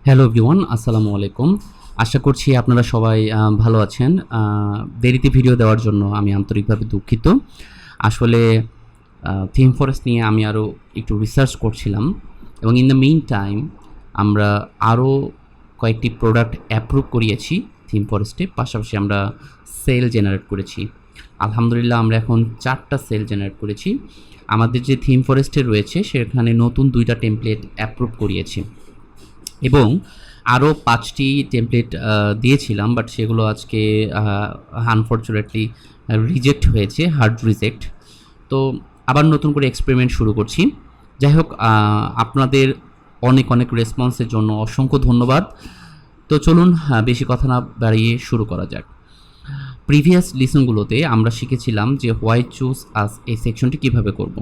Hello everyone, আসসালামু আলাইকুম। আশা করছি আপনারা সবাই ভালো আছেন। দেরিতে ভিডিও দেওয়ার জন্য আমি আন্তরিকভাবে দুঃখিত। আসলে থিম ফরেস্ট নিয়ে আমি আরও একটু রিসার্চ করছিলাম এবং ইন দ্য মিন টাইম আমরা আরও কয়েকটি প্রোডাক্ট অ্যাপ্রুভ করিয়েছি থিম ফরেস্টে। পাশাপাশি আমরা সেল জেনারেট করেছি। আলহামদুলিল্লাহ আমরা এখন 4টা সেল জেনারেট করেছি। আমাদের যে থিম ফরেস্টে রয়েছে সেখানে নতুন 2টা টেমপ্লেট অ্যাপ্রুভ করিয়েছি এবং আরও 5টি টেমপ্লেট দিয়েছিলাম, বাট সেগুলো আজকে আনফর্চুনেটলি রিজেক্ট হয়েছে, হার্ড রিজেক্ট। তো আবার নতুন করে এক্সপেরিমেন্ট শুরু করছি। যাই হোক, আপনাদের অনেক অনেক রেসপন্সের জন্য অসংখ্য ধন্যবাদ। তো চলুন বেশি কথা না বাড়িয়ে শুরু করা যাক। প্রিভিয়াস লিসনগুলোতে আমরা শিখেছিলাম যে হোয়াই চুজ আস এই সেকশনটি কীভাবে করব।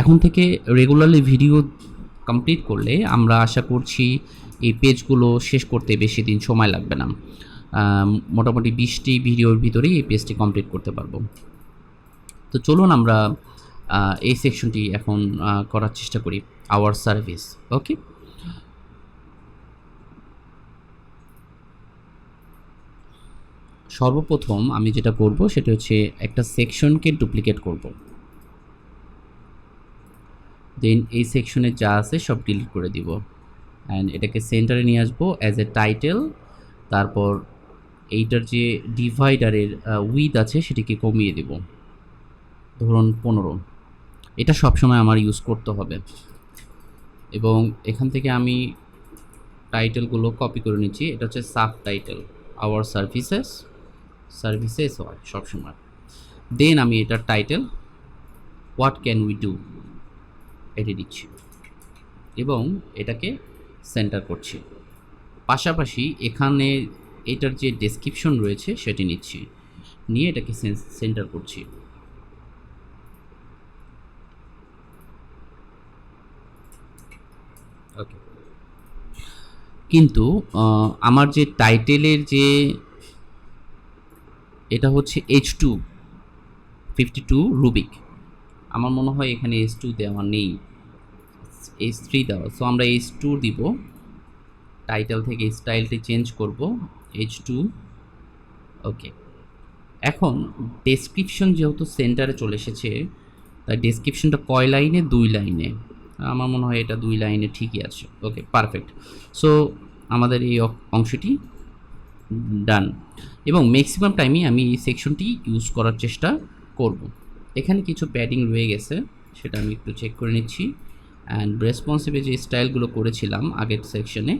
এখন থেকে রেগুলারলি ভিডিও কমপ্লিট করলে আমরা আশা করছি এই পেজগুলো শেষ করতে বেশি দিন সময় লাগবে না। মোটামুটি 20টি ভিডিওর ভিতরেই এই পেজটি কমপ্লিট করতে পারবো। তো চলুন আমরা এই সেকশনটি এখন করার চেষ্টা করি, আওয়ার সার্ভিস। ওকে, সর্বপ্রথম আমি যেটা করব সেটা হচ্ছে একটা সেকশনকে ডুপ্লিকেট করব, দেন এই সেকশনে যা আছে সব ডিলিট করে দিব অ্যান্ড এটাকে সেন্টারে নিয়ে আসবো অ্যাজ এ টাইটেল। তারপর এইটার যে ডিভাইডারের উইথ আছে সেটিকে কমিয়ে দেব, ধরুন 15। এটা সবসময় আমার ইউজ করতে হবে এবং এখান থেকে আমি টাইটেলগুলো কপি করে নিচ্ছি। এটা হচ্ছে সাব টাইটেল, আওয়ার সার্ভিসেস হয় সবসময়। দেন আমি এটার title what can we do এটি দিচ্ছি এবং এটাকে সেন্টার করছি। পাশাপাশি এখানে এটার যে ডেসক্রিপশন রয়েছে সেটি নিচ্ছি, নিয়ে এটাকে সেন্টার করছি। ওকে, কিন্তু আমার যে টাইটেলের যে এটা হচ্ছে H252 রুবিক, আমার মনে হয় এখানে H2 দেওয়া নেই, H3 দেওয়া। সো আমরা H2 দিব, টাইটেল থেকে স্টাইলটি চেঞ্জ করব H2। ওকে, এখন ডেসক্রিপশন যেহেতু সেন্টারে চলে এসেছে তাই ডেসক্রিপশনটা কয় লাইনে? 2 লাইনে। আমার মনে হয় এটা 2 লাইনে ঠিকই আছে। ওকে, পারফেক্ট। সো আমাদের এই অংশটি ডান এবং ম্যাক্সিমাম টাইমই আমি এই সেকশনটি ইউজ করার চেষ্টা করব। এখানে কিছু প্যাডিং রয়ে গেছে, সেটা আমি একটু চেক করে নিচ্ছি অ্যান্ড রেসপন্সিভে যে স্টাইলগুলো করেছিলাম আগের সেকশনে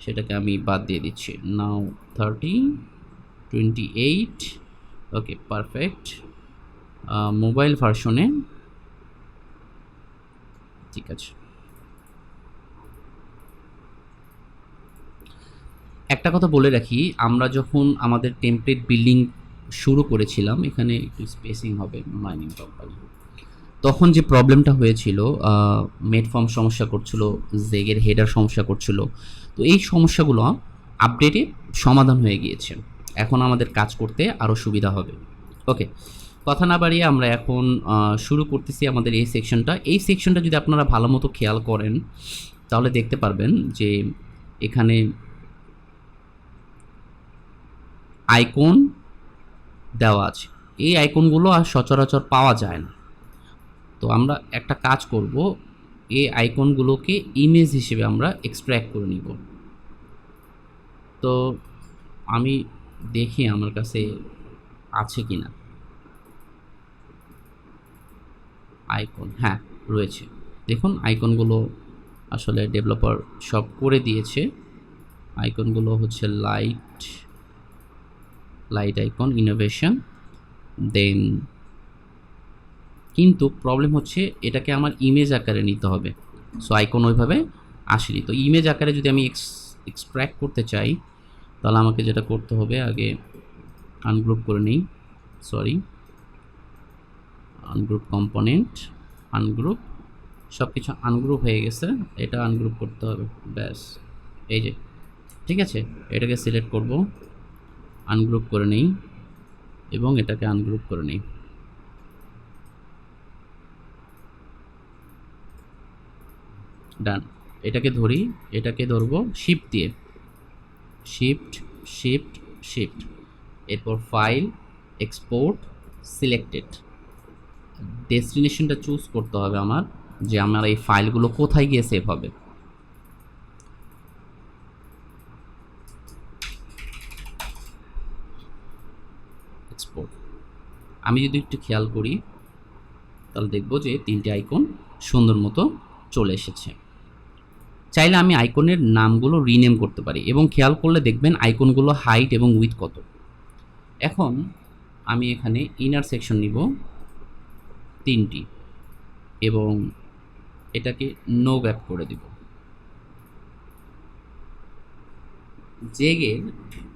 সেটাকে আমি বাদ দিয়ে দিচ্ছি। নাও 30, 28। ওকে, পারফেক্ট। মোবাইল ভার্সনে ঠিক আছে। একটা কথা বলে রাখি, আমরা যখন আমাদের টেমপ্লেট বিল্ডিং শুরু করেছিলাম, এখানে একটু স্পেসিং হবে মাইনিং কোম্পানি, তখন যে প্রবলেমটা হয়েছিল, মেড ফর্ম সমস্যা করছিল, জেগের হেডার সমস্যা করছিল। তো এই সমস্যাগুলো আপডেটে সমাধান হয়ে গিয়েছে, এখন আমাদের কাজ করতে আরও সুবিধা হবে। ওকে, কথা না বাড়িয়ে আমরা এখন শুরু করতেছি আমাদের এই সেকশনটা। এই সেকশনটা যদি আপনারা ভালো মতো খেয়াল করেন তাহলে দেখতে পারবেন যে এখানে আইকন দেওয়া আছে। এই আইকনগুলো আর সচরাচর পাওয়া যায় না। তো আমরা একটা কাজ করব, এই আইকনগুলোকে ইমেজ হিসেবে আমরা এক্সট্র্যাক্ট করে নিব। তো আমি দেখি আমার কাছে আছে কি না আইকন। হ্যাঁ, রয়েছে। দেখুন আইকনগুলো আসলে ডেভেলপার সব করে দিয়েছে। আইকনগুলো হচ্ছে লাইট আইকন, ইনোভেশন। দেন কিন্তু প্রবলেম হচ্ছে এটাকে আমার ইমেজ আকারে নিতে হবে। সো আইকন ওইভাবে আসেনি। তো ইমেজ আকারে যদি আমি এক্সট্র্যাক্ট করতে চাই তাহলে আমাকে যেটা করতে হবে, আগে আনগ্রুপ করে নিই। সরি, আনগ্রুপ কম্পোনেন্ট, আনগ্রুপ, সব কিছু আনগ্রুপ হয়ে গেছে, এটা আনগ্রুপ করতে হবে। ব্যাস, এই যে ঠিক আছে। এটাকে সিলেক্ট করব, আনগ্রুপ করে নিই এবং এটাকে আনগ্রুপ করে নিই। ডান। এটাকে ধরি, এটাকে ধরবো শিফট দিয়ে, শিফট শিফট শিফট, এরপর ফাইল, এক্সপোর্ট, সিলেক্টেড। ডেস্টিনেশনটা চুজ করতে হবে আমার, যে আমার এই ফাইলগুলো কোথায় গিয়ে সেভ হবে। এক্সপোর্ট। আমি যদি একটু খেয়াল করি তাহলে দেখব যে 3টে আইকন সুন্দর মতো চলে এসেছে। চাইলে আমি আইকনের নামগুলো রিনেম করতে পারি, এবং খেয়াল করলে দেখবেন আইকনগুলো হাইট এবং উইথ কত। এখন আমি এখানে ইনার সেকশন নিব 3টি, এবং এটাকে নো গ্যাপ করে দিব। জেগের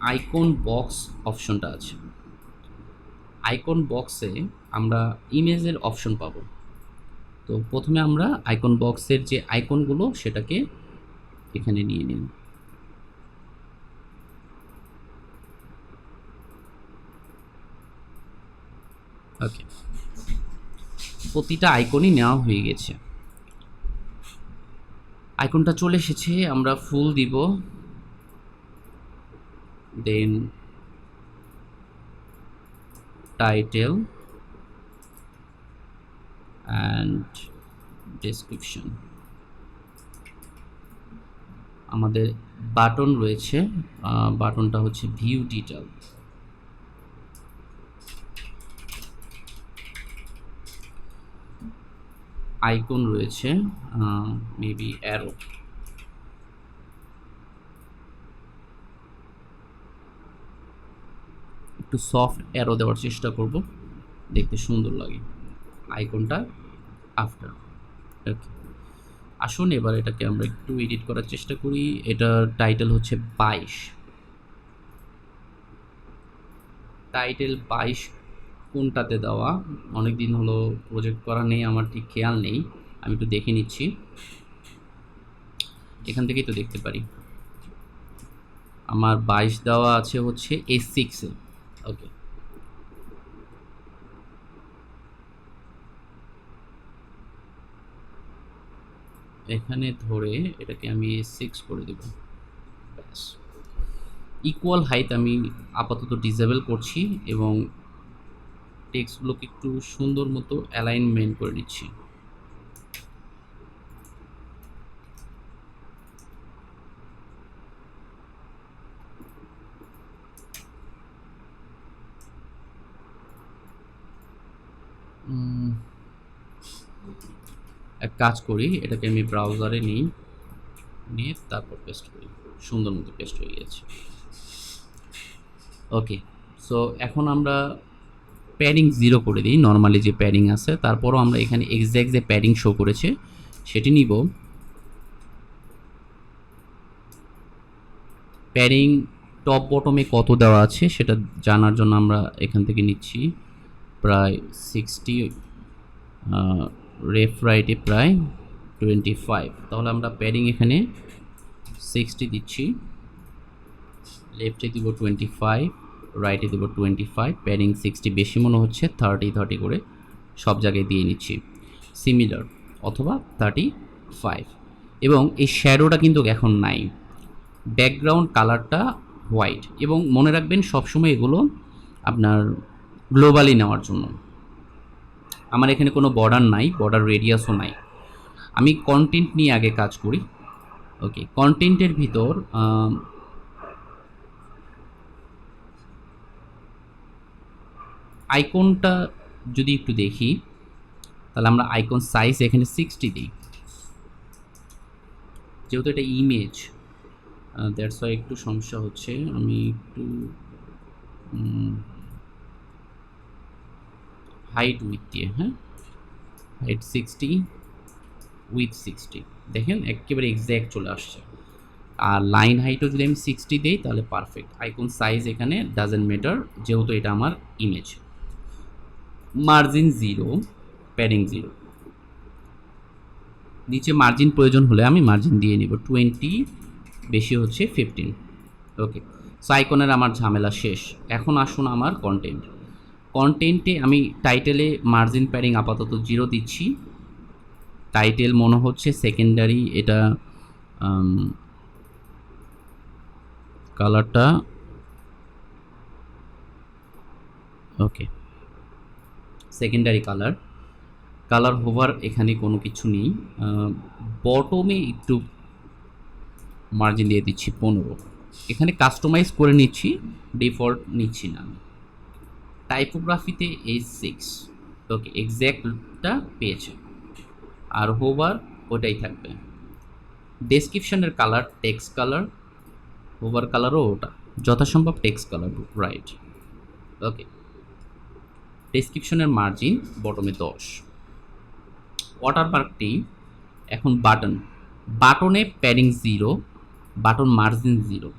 আইকন বক্স অপশনটা আছে, আইকন বক্সে আমরা ইমেজের অপশন পাবো। তো প্রথমে আমরা আইকন বক্সের যে আইকনগুলো সেটাকে এখানে নিয়ে নিন। ওকে, প্রতিটা আইকনই নেওয়া হয়ে গেছে। আইকনটা চলে এসেছে, আমরা ফুল দিব, দেন টাইটেল অ্যান্ড ডেসক্রিপশন। আমাদের বাটন রয়েছে, বাটনটা হচ্ছে ভিউ ডিটেল। আইকন রয়েছে মেবি অ্যারো। একটু সফট অ্যারো দেওয়ার চেষ্টা করব, দেখতে সুন্দর লাগে আইকনটা আফটার। ওকে, আসুন এবার এটাকে আমরা একটু এডিট করার চেষ্টা করি। এটার টাইটেল হচ্ছে 22। টাইটেল 22 কোনটাতে দেওয়া, অনেক দিন হলো প্রজেক্ট করা নেই, আমার ঠিক খেয়াল নেই, আমি একটু দেখে নিচ্ছি। এখান থেকেই তো দেখতে পারি আমার 22 দেওয়া আছে হচ্ছে A6-এ। ওকে, এখানে ধরে এটাকে আমি A6 করে দেব। ব্যাস, ইকুয়াল হাইট আমি আপাতত ডিসেবল করছি, এবং টেক্সটগুলোকে একটু সুন্দর মতো অ্যালাইনমেন্ট করে নিচ্ছি। এক কাজ করি, এটাকে আমি ব্রাউজারে নিই, নিয়ে তারপর পেস্ট করি। সুন্দর মতো পেস্ট হয়ে গেছে। ওকে, সো এখন আমরা প্যাডিং 0 করে দিই, নর্মালি যে প্যাডিং আছে। তারপরও আমরা এখানে এক্স্যাক্ট যে প্যাডিং শো করেছে সেটি নিব। প্যাডিং টপ বটমে কত দেওয়া আছে সেটা জানার জন্য আমরা এখান থেকে নিচ্ছি প্রায় 60, লেফট রাইটে প্রায় 25। তাহলে আমরা প্যাডিং এখানে 60 দিচ্ছি, লেফটে দিব 25, রাইটে দেব 25। প্যাডিং 60 বেশি মনে হচ্ছে, 30 করে সব জায়গায় দিয়ে নিচ্ছি, সিমিলার অথবা 35। এবং এই শ্যাডোটা কিন্তু এখন নাই, ব্যাকগ্রাউন্ড কালারটা হোয়াইট। এবং মনে রাখবেন সবসময় এগুলো আপনার গ্লোবালি নেওয়ার জন্য। আমার এখানে কোনো বর্ডার নাই, বর্ডার রেডিয়াসও নাই। আমি কন্টেন্ট নিয়ে আগে কাজ করি। ওকে, কন্টেন্টের ভিতর আইকনটা যদি একটু দেখি, তাহলে আমরা আইকন সাইজ এখানে 60 দিই, যেহেতু এটা ইমেজ, দ্যাটস ওয়াই একটু সমস্যা হচ্ছে। আমি একটু হাইট উইথ দিয়ে, হ্যাঁ, হাইট 60, উইথ 60, দেখেন একেবারে এক্স্যাক্ট চলে আসছে। আর লাইন হাইটও যদি আমি 60 দিই তাহলে পারফেক্ট। আইকন সাইজ এখানে ডাজেন্ট ম্যাটার, যেহেতু এটা আমার ইমেজ। Margin 0, padding 0। নিচে মার্জিন প্রয়োজন হলে আমি মার্জিন দিয়ে নিব 20, বেশি হচ্ছে 15। ওকে, সো আইকনের আমার ঝামেলা শেষ। এখন আসুন আমার কন্টেন্ট। কন্টেন্টে আমি টাইটেলে মার্জিন প্যাডিং আপাতত 0 দিচ্ছি। টাইটেল মনে হচ্ছে সেকেন্ডারি, এটা কালারটা ওকে, সেকেন্ডারি কালার হোভার এখানে কোনো কিছু নেই। বটমে একটু মার্জিন দিয়ে দিচ্ছি 15। এখানে কাস্টমাইজ করে নিচ্ছি, ডিফল্ট নিচ্ছি না আমি। টাইপোগ্রাফিতে H6, ওকে, এক্স্যাক্টটা পেয়েছে। আর হোভার ওটাই থাকবে। ডেসক্রিপশনের কালার টেক্সট কালার, হোভার কালারও ওটা, যথাসম্ভব টেক্সট কালার, রাইট। ওকে, ডেসক্রিপশনের মার্জিন বটমে 10। ওয়াটারমার্কটি এখন বাটনে প্যাডিং 0, বাটন মার্জিন 0।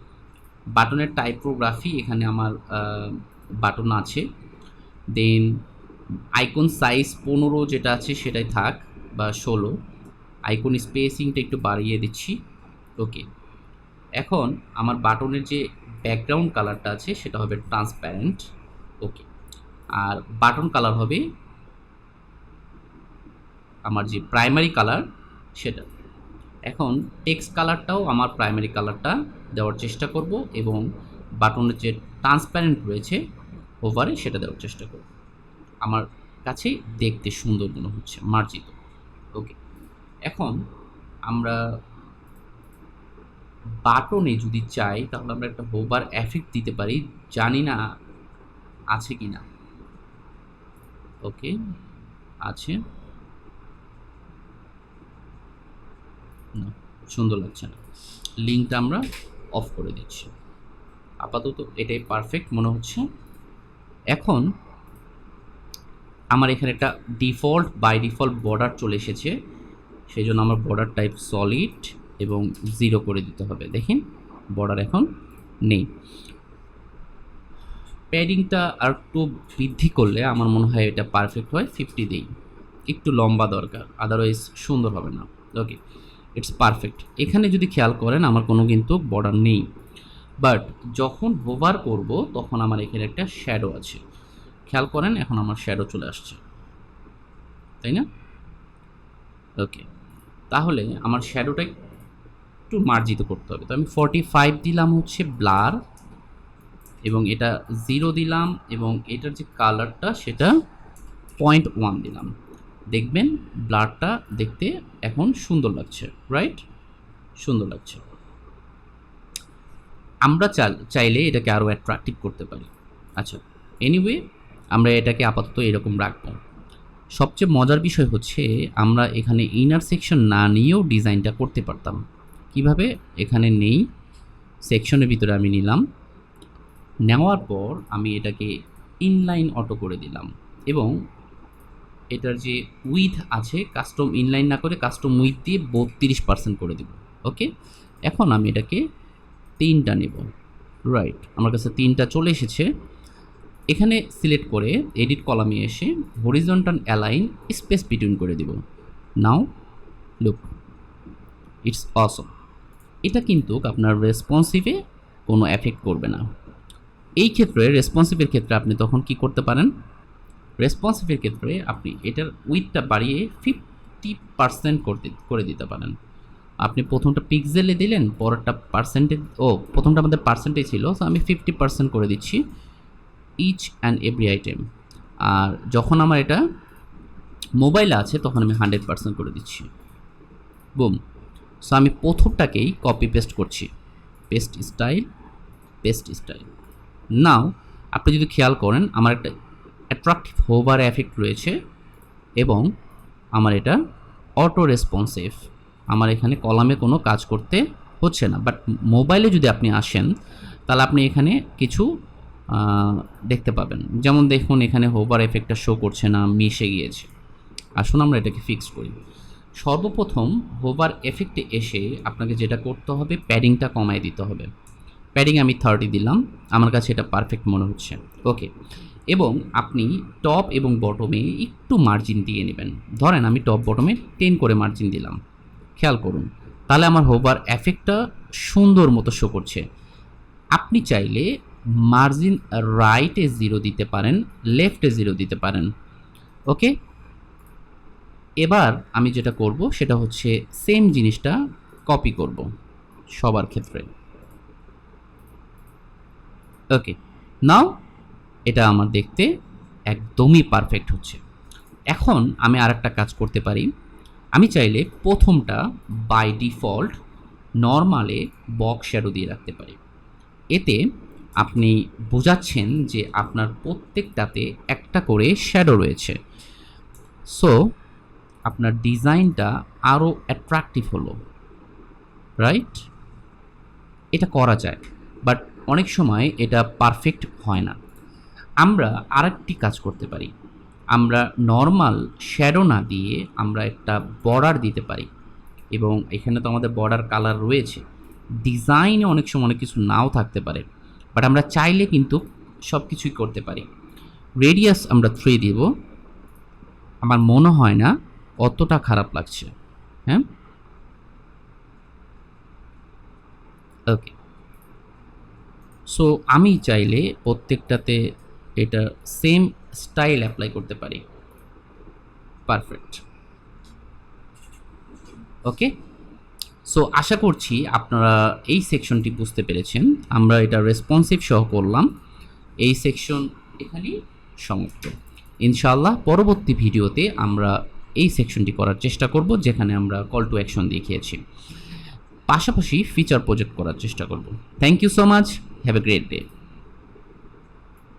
বাটনের টাইপোগ্রাফি এখানে আমার বাটন আছে। দেন আইকন সাইজ 15 যেটা আছে সেটাই থাক, বা 16। আইকন স্পেসিংটা একটু বাড়িয়ে দিচ্ছি। ওকে, এখন আমার বাটনের যে ব্যাকগ্রাউন্ড কালারটা আছে সেটা হবে ট্রান্সপ্যারেন্ট। ওকে, আর বাটন কালার হবে আমার যে প্রাইমারি কালার সেটা। এখন টেক্সট কালারটাও আমার প্রাইমারি কালারটা দেওয়ার চেষ্টা করব, এবং বাটনের যে ট্রান্সপ্যারেন্ট রয়েছে ওভারে সেটা দেওয়ার চেষ্টা করব। আমার কাছে দেখতে সুন্দর মনে হচ্ছে, মার্জিত। ওকে, এখন আমরা বাটনে যদি চাই তাহলে আমরা একটা হোভার এফেক্ট দিতে পারি, জানি না আছে কি না। ওকে, আছে না, সুন্দর লাগছে না। লিঙ্কটা আমরা অফ করে দিচ্ছি, আপাতত এটাই পারফেক্ট মনে হচ্ছে। এখন আমার এখানে একটা বাই ডিফল্ট বর্ডার চলে এসেছে, সেই জন্য আমার বর্ডার টাইপ সলিড এবং 0 করে দিতে হবে। দেখেন বর্ডার এখন নেই। প্যাডিংটা আর একটু বৃদ্ধি করলে আমার মনে হয় এটা পারফেক্ট হয়। 50 দিই, একটু লম্বা দরকার, আদারওয়াইজ সুন্দর হবে না। ওকে, ইটস পারফেক্ট। এখানে যদি খেয়াল করেন আমার কোনো কিন্তু বর্ডার নেই, বাট যখন হোভার করব তখন আমার এখানে একটা শ্যাডো আছে। খেয়াল করেন এখন আমার শ্যাডো চলে আসছে, তাই না? ওকে, তাহলে আমার শ্যাডোটা একটু মার্জিত করতে হবে। তো আমি 45 দিলাম হচ্ছে ব্লার, এবং এটা 0 দিলাম, এবং এটার যে কালারটা সেটা 0.1 দিলাম। দেখবেন ব্লারটা দেখতে এখন সুন্দর লাগছে, রাইট? সুন্দর লাগছে। আমরা চাইলে এটাকে আরও অ্যাট্রাকটিভ করতে পারি। আচ্ছা, এনিওয়ে আমরা এটাকে আপাতত এরকম রাখবো। সবচেয়ে মজার বিষয় হচ্ছে আমরা এখানে ইনার সেকশন না নিয়েও ডিজাইনটা করতে পারতাম। কিভাবে? এখানে নেই, সেকশনের ভিতরে আমি নিলাম, নেওয়ার পর আমি এটাকে ইনলাইন অটো করে দিলাম, এবং এটার যে উইথ আছে কাস্টম ইনলাইন না করে কাস্টম উইথ দিয়ে 32% করে দেব। ওকে, এখন আমি এটাকে 3টা নেব, রাইট? আমার কাছে 3টা চলে এসেছে। এখানে সিলেক্ট করে এডিট কলামে এসে হরিজন্টাল অ্যালাইন স্পেস বিটুইন করে দিব। নাও লুক, ইটস অসম। এটা কিন্তু আপনার রেসপন্সিভে কোনো এফেক্ট করবে না। এই ক্ষেত্রে রেসপন্সিভের ক্ষেত্রে আপনি তখন কি করতে পারেন? রেসপন্সিভের ক্ষেত্রে আপনি এটার উইথটা বাড়িয়ে 50% করে দিতে পারেন। আপনি প্রথমটা পিক্সেলে দিলেন, পরেরটা পার্সেন্টেজ, প্রথমটা আমাদের পার্সেন্টেজ ছিল, তো আমি 50% করে দিচ্ছি ইচ অ্যান্ড এভরি আইটেম। আর যখন আমার এটা মোবাইলে আছে তখন আমি 100% করে দিচ্ছি। বুম। সো আমি প্রথমটাকেই কপি পেস্ট করছি, পেস্ট স্টাইল। নাও আপনি যদি খেয়াল করেন আমার একটা অ্যাট্রাকটিভ হোভার এফেক্ট রয়েছে, এবং আমার এটা অটো রেসপন্সিভ। আমার এখানে কলামে কোনো কাজ করতে হচ্ছে না। বাট মোবাইলে যদি আপনি আসেন তাহলে আপনি এখানে কিছু দেখতে পাবেন। যেমন দেখুন এখানে হোভার এফেক্টটা শো করছে না, মিশে গিয়েছে। আসুন আমরা এটাকে ফিক্স করি। সর্বপ্রথম হোভার এফেক্টে এসে আপনাকে যেটা করতে হবে, প্যাডিংটা কমায় দিতে হবে। প্যাডিং আমি 30 দিলাম, আমার কাছে এটা পারফেক্ট মনে হচ্ছে। ওকে, এবং আপনি টপ এবং বটমে একটু মার্জিন দিয়ে নেবেন। ধরেন আমি টপ বটমে 10 করে মার্জিন দিলাম, খেয়াল করুন, তাহলে আমার হোভার এফেক্টটা সুন্দর মতো শো করছে। আপনি চাইলে মার্জিন রাইটে 0 দিতে পারেন, লেফটে 0 দিতে পারেন। ওকে, এবার আমি যেটা করব সেটা হচ্ছে সেম জিনিসটা কপি করব সবার ক্ষেত্রে। ওকে, নাও এটা আমার দেখতে একদমই পারফেক্ট হচ্ছে। এখন আমি আরেকটা কাজ করতে পারি। আমি চাইলে প্রথমটা বাই ডিফল্ট নরমালে বক্স শ্যাডো দিয়ে রাখতে পারি। এতে আপনি বোঝাচ্ছেন যে আপনার প্রত্যেকটাতে একটা করে শ্যাডো রয়েছে। সো আপনার ডিজাইনটা আরও অ্যাট্রাকটিভ হলো, রাইট? এটা করা যায়, বাট অনেক সময় এটা পারফেক্ট হয় না। আমরা আরেকটি কাজ করতে পারি। আমরা নরমাল শ্যাডো না দিয়ে আমরা একটা বর্ডার দিতে পারি, এবং এখানে তো আমাদের বর্ডার কালার রয়েছে। ডিজাইনে অনেক সময় অনেক কিছু নাও থাকতে পারে, বাট আমরা চাইলে কিন্তু সব কিছুই করতে পারি। রেডিয়াস আমরা 3 দিব। আমার মনে হয় না অতটা খারাপ লাগছে। হ্যাঁ, ওকে। সো আমি চাইলে প্রত্যেকটাতে এটা সেম স্টাইল অ্যাপ্লাই করতে পারি। পারফেক্ট। ওকে, সো আশা করছি আপনারা এই সেকশনটি বুঝতে পেরেছেন। আমরা এটা রেসপন্সিভ সহ করলাম। এই সেকশন এখানেই সমাপ্ত। ইনশাআল্লাহ পরবর্তী ভিডিওতে আমরা এই সেকশনটি করার চেষ্টা করব, যেখানে আমরা কল টু অ্যাকশন দেখিয়েছি। পাশাপাশি ফিচার প্রজেক্ট করার চেষ্টা করব। Thank you so much, have a great day.